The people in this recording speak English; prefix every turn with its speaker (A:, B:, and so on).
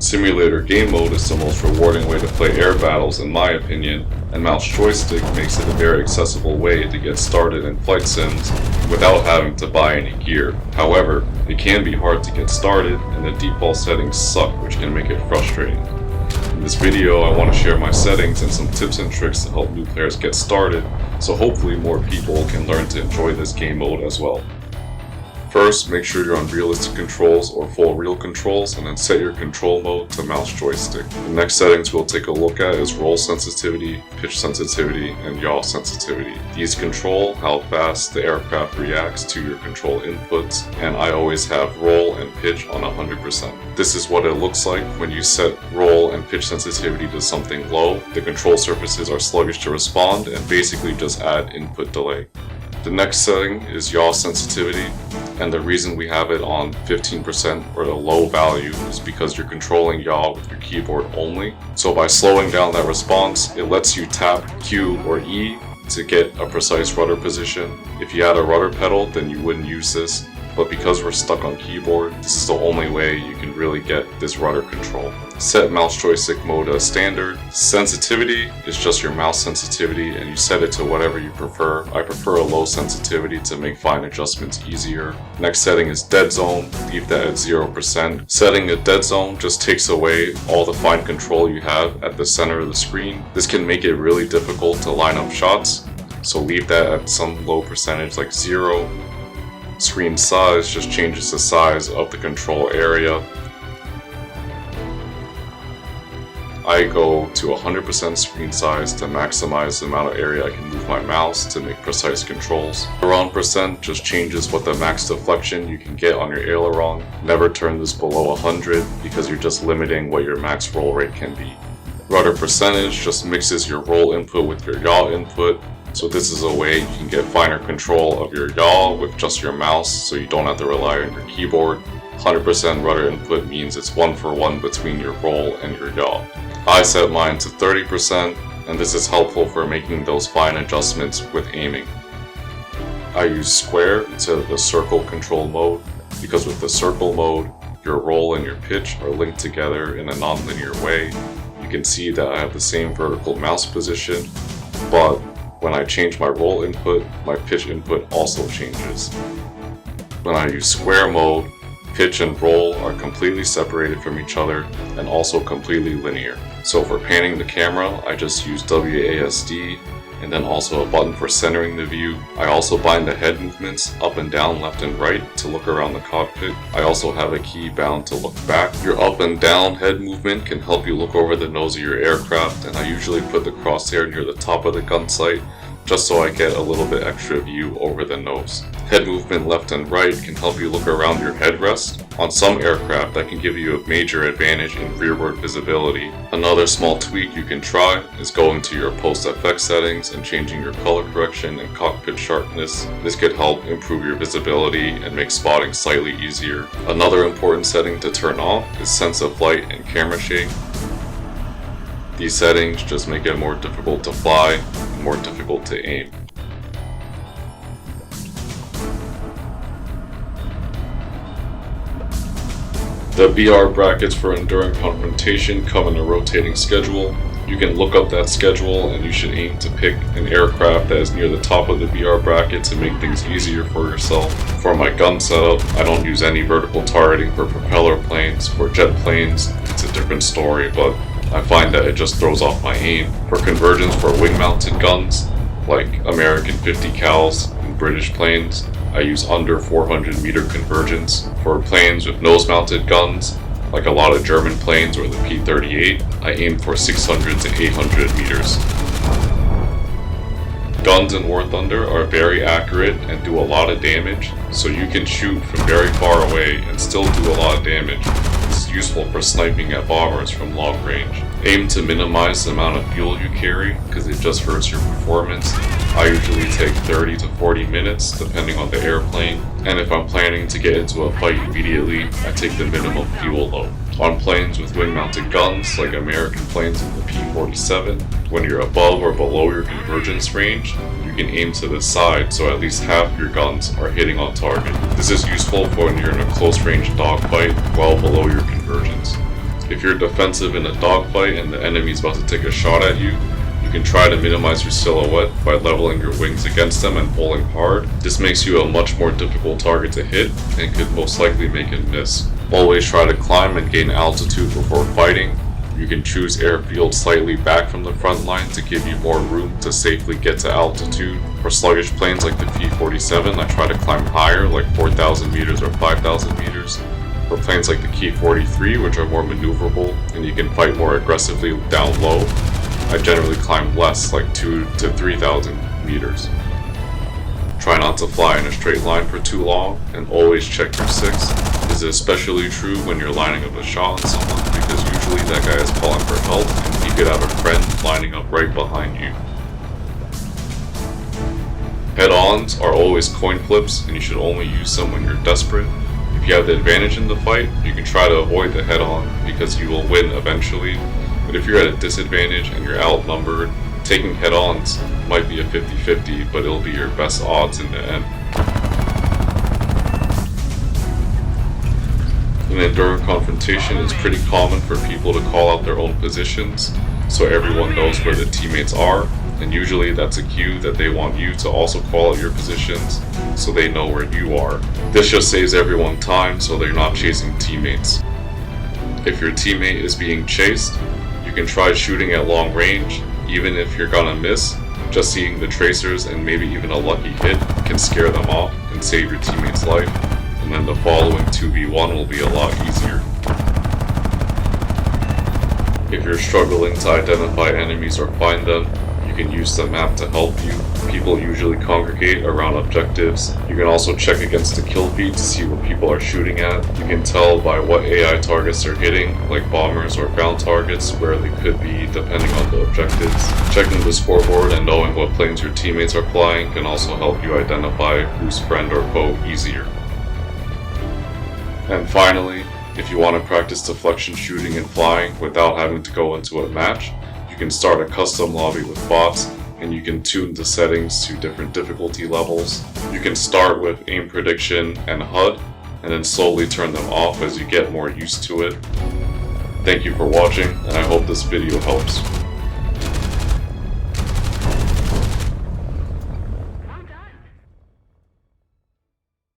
A: Simulator game mode is the most rewarding way to play air battles in my opinion, and mouse joystick makes it a very accessible way to get started in flight sims without having to buy any gear. However, it can be hard to get started and the default settings suck, which can make it frustrating. In this video I want to share my settings and some tips and tricks to help new players get started, so hopefully more people can learn to enjoy this game mode as well. First, make sure you're on realistic controls or full real controls, and then set your control mode to mouse joystick. The next settings we'll take a look at is roll sensitivity, pitch sensitivity, and yaw sensitivity. These control how fast the aircraft reacts to your control inputs, and I always have roll and pitch on 100%. This is what it looks like when you set roll and pitch sensitivity to something low. The control surfaces are sluggish to respond and basically just add input delay. The next setting is yaw sensitivity, and the reason we have it on 15% or the low value is because you're controlling yaw with your keyboard only. So by slowing down that response, it lets you tap Q or E to get a precise rudder position. If you had a rudder pedal, then you wouldn't use this, but because we're stuck on keyboard, this is the only way you can really get this rudder control. Set mouse joystick mode as standard. Sensitivity is just your mouse sensitivity, and you set it to whatever you prefer. I prefer a low sensitivity to make fine adjustments easier. Next setting is dead zone. Leave that at 0%. Setting a dead zone just takes away all the fine control you have at the center of the screen. This can make it really difficult to line up shots, so leave that at some low percentage like 0. Screen size just changes the size of the control area. I go to 100% screen size to maximize the amount of area I can move my mouse to make precise controls. Aileron percent just changes what the max deflection you can get on your aileron. Never turn this below 100 because you're just limiting what your max roll rate can be. Rudder percentage just mixes your roll input with your yaw input. So this is a way you can get finer control of your yaw with just your mouse, so you don't have to rely on your keyboard. 100% rudder input means it's 1-for-1 between your roll and your yaw. I set mine to 30%, and this is helpful for making those fine adjustments with aiming. I use square instead of the circle control mode, because with the circle mode, your roll and your pitch are linked together in a non-linear way. You can see that I have the same vertical mouse position, but when I change my roll input, my pitch input also changes. When I use square mode, pitch and roll are completely separated from each other and also completely linear. So for panning the camera, I just use WASD and then also a button for centering the view. I also bind the head movements up and down, left and right to look around the cockpit. I also have a key bound to look back. Your up and down head movement can help you look over the nose of your aircraft, and I usually put the crosshair near the top of the gun sight just so I get a little bit extra view over the nose. Head movement left and right can help you look around your headrest. On some aircraft, that can give you a major advantage in rearward visibility. Another small tweak you can try is going to your post-effect settings and changing your color correction and cockpit sharpness. This could help improve your visibility and make spotting slightly easier. Another important setting to turn off is sense of flight and camera shake. These settings just make it more difficult to fly and more difficult to aim. The BR brackets for Enduring Confrontation come in a rotating schedule. You can look up that schedule and you should aim to pick an aircraft that is near the top of the BR bracket to make things easier for yourself. For my gun setup, I don't use any vertical targeting for propeller planes. For jet planes, it's a different story, but I find that it just throws off my aim. For convergence for wing-mounted guns, like American 50 cals and British planes, I use under 400 meter convergence. For planes with nose-mounted guns, like a lot of German planes or the P-38, I aim for 600 to 800 meters. Guns in Warthunder are very accurate and do a lot of damage, so you can shoot from very far away and still do a lot of damage. It's useful for sniping at bombers from long range. Aim to minimize the amount of fuel you carry because it just hurts your performance. I usually take 30 to 40 minutes depending on the airplane, and if I'm planning to get into a fight immediately, I take the minimum fuel load. On planes with wing-mounted guns, like American planes in the P-47, when you're above or below your convergence range, you can aim to the side so at least half your guns are hitting on target. This is useful for when you're in a close-range dogfight well below your convergence. If you're defensive in a dogfight and the enemy's about to take a shot at you, you can try to minimize your silhouette by leveling your wings against them and pulling hard. This makes you a much more difficult target to hit and could most likely make it miss. Always try to climb and gain altitude before fighting. You can choose airfield slightly back from the front line to give you more room to safely get to altitude. For sluggish planes like the P-47, I try to climb higher, like 4,000 meters or 5,000 meters. For planes like the Ki-43, which are more maneuverable and you can fight more aggressively down low, I generally climb less, like 2,000 to 3,000 meters. Try not to fly in a straight line for too long, and always check your 6. This is especially true when you're lining up a shot on someone, because usually that guy is calling for help and he could have a friend lining up right behind you. Head-ons are always coin flips, and you should only use them when you're desperate. If you have the advantage in the fight, you can try to avoid the head-on because you will win eventually. But if you're at a disadvantage and you're outnumbered, taking head-ons might be a 50-50, but it'll be your best odds in the end. And during confrontation, it's pretty common for people to call out their own positions, so everyone knows where the teammates are, and usually that's a cue that they want you to also call out your positions, so they know where you are. This just saves everyone time, so they're not chasing teammates. If your teammate is being chased, you can try shooting at long range. Even if you're gonna miss, just seeing the tracers and maybe even a lucky hit can scare them off and save your teammate's life, and then the following 2v1 will be a lot easier. If you're struggling to identify enemies or find them, you can use the map to help you. People usually congregate around objectives. You can also check against the kill feed to see what people are shooting at. You can tell by what AI targets they're hitting, like bombers or ground targets, where they could be depending on the objectives. Checking the scoreboard and knowing what planes your teammates are flying can also help you identify who's friend or foe easier. And finally, if you want to practice deflection shooting and flying without having to go into a match, you can start a custom lobby with bots, and you can tune the settings to different difficulty levels. You can start with aim prediction and HUD, and then slowly turn them off as you get more used to it. Thank you for watching, and I hope this video helps.